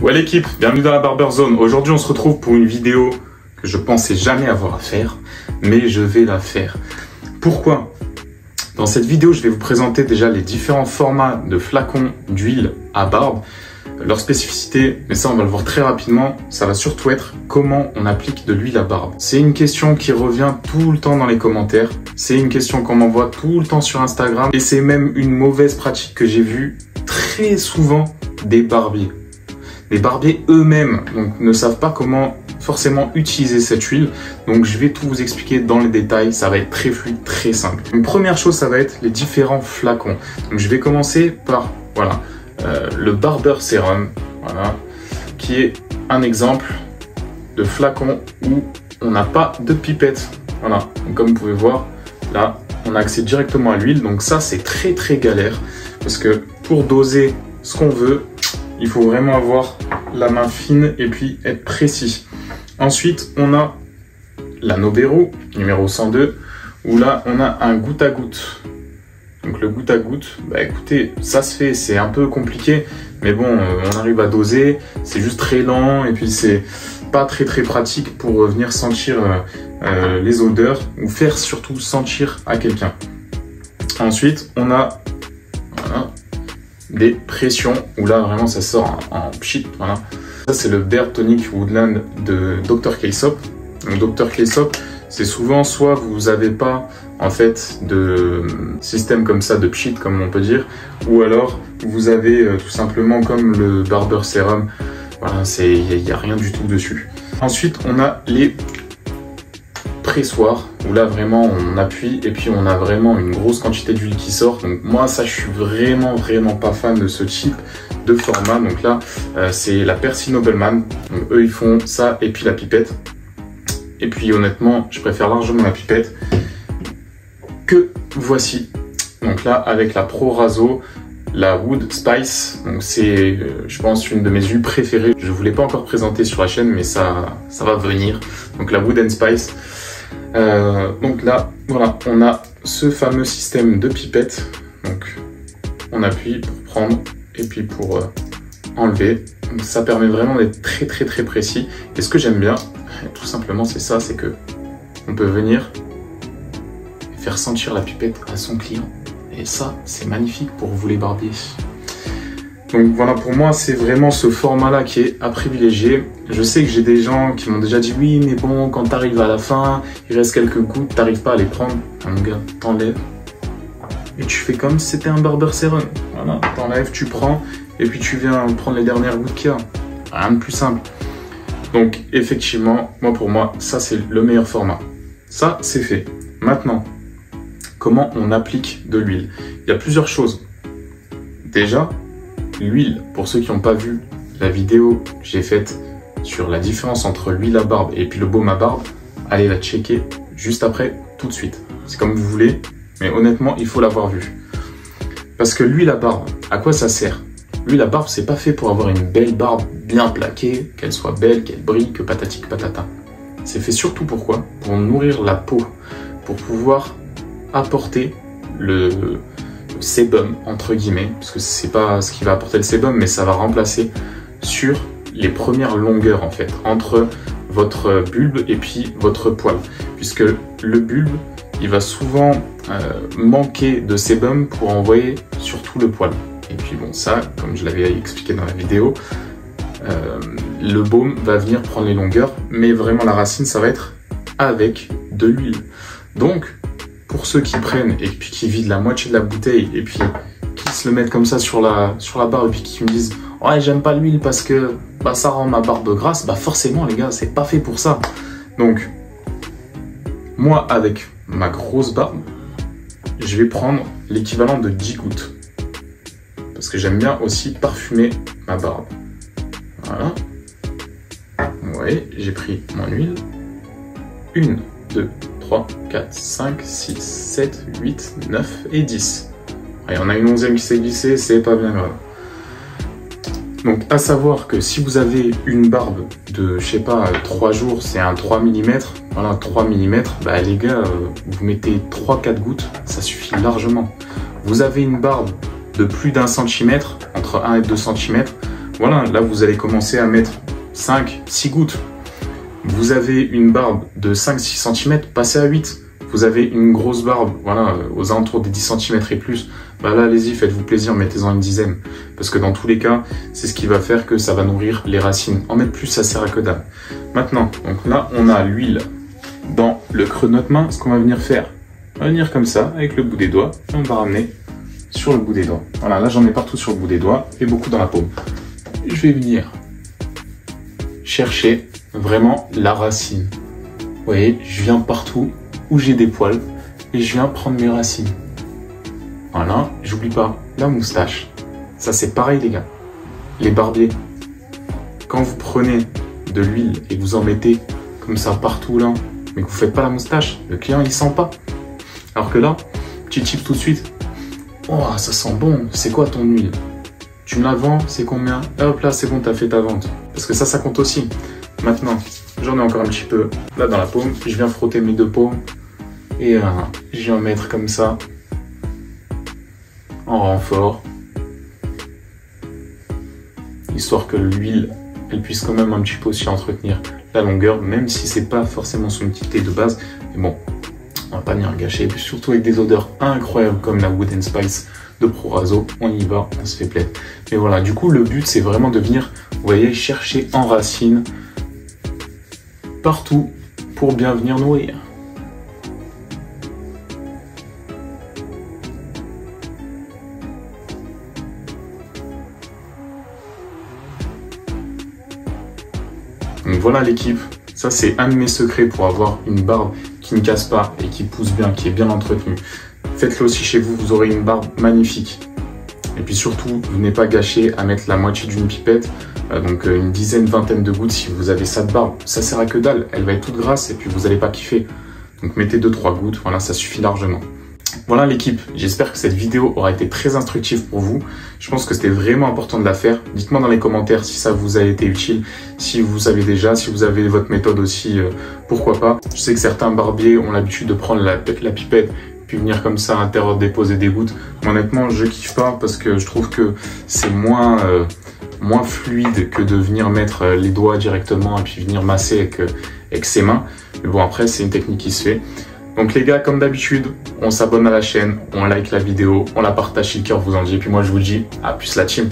Ouais l'équipe, bienvenue dans la Barber Zone. Aujourd'hui on se retrouve pour une vidéo que je pensais jamais avoir à faire, mais je vais la faire. Pourquoi? Dans cette vidéo je vais vous présenter déjà les différents formats de flacons d'huile à barbe, leurs spécificités, mais ça on va le voir très rapidement. Ça va surtout être comment on applique de l'huile à barbe. C'est une question qui revient tout le temps dans les commentaires, c'est une question qu'on m'envoie tout le temps sur Instagram, et c'est même une mauvaise pratique que j'ai vue très souvent des barbiers. Les barbiers eux-mêmes ne savent pas comment forcément utiliser cette huile, donc je vais tout vous expliquer dans les détails, ça va être très fluide, très simple. Une première chose, ça va être les différents flacons. Donc je vais commencer par le Barber Serum, qui est un exemple de flacon où on n'a pas de pipette. Voilà, donc comme vous pouvez voir, là on a accès directement à l'huile, donc ça c'est très galère, parce que pour doser ce qu'on veut, il faut vraiment avoir la main fine et puis être précis. Ensuite, on a la Nobero numéro 102, où là, on a un goutte à goutte. Donc le goutte à goutte, bah écoutez, ça se fait, c'est un peu compliqué, mais bon, on arrive à doser, c'est juste très lent, et puis c'est pas très pratique pour venir sentir les odeurs, ou faire surtout sentir à quelqu'un. Ensuite, on a des pressions où là vraiment ça sort en pchit. Voilà. Ça c'est le Beard Tonic Woodland de Dr. Klesop. Donc Dr. Klesop, c'est souvent soit vous n'avez pas en fait de système comme ça de pchit comme on peut dire, ou alors vous avez tout simplement comme le Barber Serum. Voilà, il n'y a rien du tout dessus. Ensuite on a les pressoir, où là vraiment on appuie et puis on a vraiment une grosse quantité d'huile qui sort. Donc moi ça je suis vraiment pas fan de ce type de format. Donc là c'est la Percy Nobleman, donc eux ils font ça et puis la pipette, et puis honnêtement je préfère largement la pipette que voici. Donc là avec la Pro Raso, la Wood Spice, donc c'est je pense une de mes huiles préférées. Je vous l'ai pas encore présentée sur la chaîne, mais ça va venir. Donc la Wood and Spice. Donc là, voilà, on a ce fameux système de pipette. Donc, on appuie pour prendre et puis pour enlever. Donc, ça permet vraiment d'être très précis. Et ce que j'aime bien, tout simplement, c'est ça, c'est que on peut venir et faire sentir la pipette à son client. Et ça, c'est magnifique pour vous les barbiers. Donc voilà, pour moi, c'est vraiment ce format-là qui est à privilégier. Je sais que j'ai des gens qui m'ont déjà dit « Oui, mais bon, quand tu arrives à la fin, il reste quelques gouttes, tu n'arrives pas à les prendre. » Mon gars, t'enlèves et tu fais comme si c'était un Barber Serum. Voilà, t'enlèves, tu prends et puis tu viens prendre les dernières gouttes qu'il y a. Rien de plus simple. Donc effectivement, pour moi, ça c'est le meilleur format. Ça, c'est fait. Maintenant, comment on applique de l'huile? Il y a plusieurs choses. Déjà, l'huile, pour ceux qui n'ont pas vu la vidéo que j'ai faite sur la différence entre l'huile à barbe et puis le baume à barbe, allez la checker juste après, tout de suite. C'est comme vous voulez, mais honnêtement, il faut l'avoir vu. Parce que l'huile à barbe, à quoi ça sert? L'huile à barbe, c'est pas fait pour avoir une belle barbe bien plaquée, qu'elle soit belle, qu'elle brille, que patati que patata. C'est fait surtout pourquoi? Pour nourrir la peau, pour pouvoir apporter le sébum entre guillemets, parce que c'est pas ce qui va apporter le sébum, mais ça va remplacer sur les premières longueurs en fait entre votre bulbe et puis votre poil, puisque le bulbe il va souvent manquer de sébum pour envoyer sur tout le poil. Et puis bon, ça comme je l'avais expliqué dans la vidéo, le baume va venir prendre les longueurs, mais vraiment la racine ça va être avec de l'huile. Donc pour ceux qui prennent et puis qui vident la moitié de la bouteille et puis qui se le mettent comme ça sur la barbe et puis qui me disent « Ouais, j'aime pas l'huile parce que ça rend ma barbe grasse », bah forcément les gars, c'est pas fait pour ça. Donc, moi avec ma grosse barbe, je vais prendre l'équivalent de 10 gouttes. Parce que j'aime bien aussi parfumer ma barbe. Voilà. Vous voyez, j'ai pris mon huile. 1, 2, 3, 4, 5, 6, 7, 8, 9 et 10. Et on a une 11e qui s'est glissée, c'est pas bien grave. Donc à savoir que si vous avez une barbe de, je sais pas, 3 jours, c'est un 3 mm, voilà, 3 mm, bah les gars, vous mettez 3-4 gouttes, ça suffit largement. Vous avez une barbe de plus d'1 cm, entre 1 et 2 cm, voilà, là vous allez commencer à mettre 5, 6 gouttes. Vous avez une barbe de 5-6 cm, passez à 8. Vous avez une grosse barbe, voilà, aux alentours des 10 cm et plus, bah là allez-y, faites-vous plaisir, mettez-en une dizaine. Parce que dans tous les cas, c'est ce qui va faire que ça va nourrir les racines. En mettre plus, ça sert à que dalle. Maintenant, donc là, on a l'huile dans le creux de notre main. Ce qu'on va venir faire, on va venir comme ça, avec le bout des doigts, et on va ramener sur le bout des doigts. Voilà, là j'en ai partout sur le bout des doigts, et beaucoup dans la paume. Je vais venir chercher vraiment la racine. Vous voyez, je viens partout où j'ai des poils et je viens prendre mes racines. Voilà, j'oublie pas la moustache. Ça c'est pareil les gars. Les barbiers, quand vous prenez de l'huile et que vous en mettez comme ça partout là, mais que vous faites pas la moustache, le client il sent pas. Alors que là, petit tip tout de suite. Oh, ça sent bon. C'est quoi ton huile? Tu me la vends, c'est combien? Hop là, c'est bon, t'as fait ta vente. Parce que ça compte aussi. Maintenant, j'en ai encore un petit peu là dans la paume. Je viens frotter mes deux paumes. Et je viens mettre comme ça, en renfort. Histoire que l'huile, elle puisse quand même un petit peu aussi entretenir la longueur. Même si c'est pas forcément son utilité de base. Mais bon, on va pas venir gâcher. Surtout avec des odeurs incroyables comme la Wood & Spice de Proraso, on y va, on se fait plaisir. Mais voilà, du coup, le but, c'est vraiment de venir, vous voyez, chercher en racine partout pour bien venir nourrir. Donc voilà l'équipe, ça c'est un de mes secrets pour avoir une barbe qui ne casse pas et qui pousse bien, qui est bien entretenue. Faites-le aussi chez vous, vous aurez une barbe magnifique. Et puis surtout, venez pas gâcher à mettre la moitié d'une pipette, donc une dizaine, vingtaine de gouttes si vous avez ça de barbe. Ça sert à que dalle, elle va être toute grasse et puis vous n'allez pas kiffer. Donc mettez 2-3 gouttes, voilà, ça suffit largement. Voilà l'équipe, j'espère que cette vidéo aura été très instructive pour vous. Je pense que c'était vraiment important de la faire. Dites-moi dans les commentaires si ça vous a été utile, si vous savez déjà, si vous avez votre méthode aussi, pourquoi pas. Je sais que certains barbiers ont l'habitude de prendre la pipette puis venir comme ça à l'intérieur déposer des gouttes. Mais honnêtement, je kiffe pas parce que je trouve que c'est moins fluide que de venir mettre les doigts directement et puis venir masser avec ses mains. Mais bon, après, c'est une technique qui se fait. Donc les gars, comme d'habitude, on s'abonne à la chaîne, on like la vidéo, on la partage si le cœur vous en dit. Et puis moi, je vous dis à plus la team.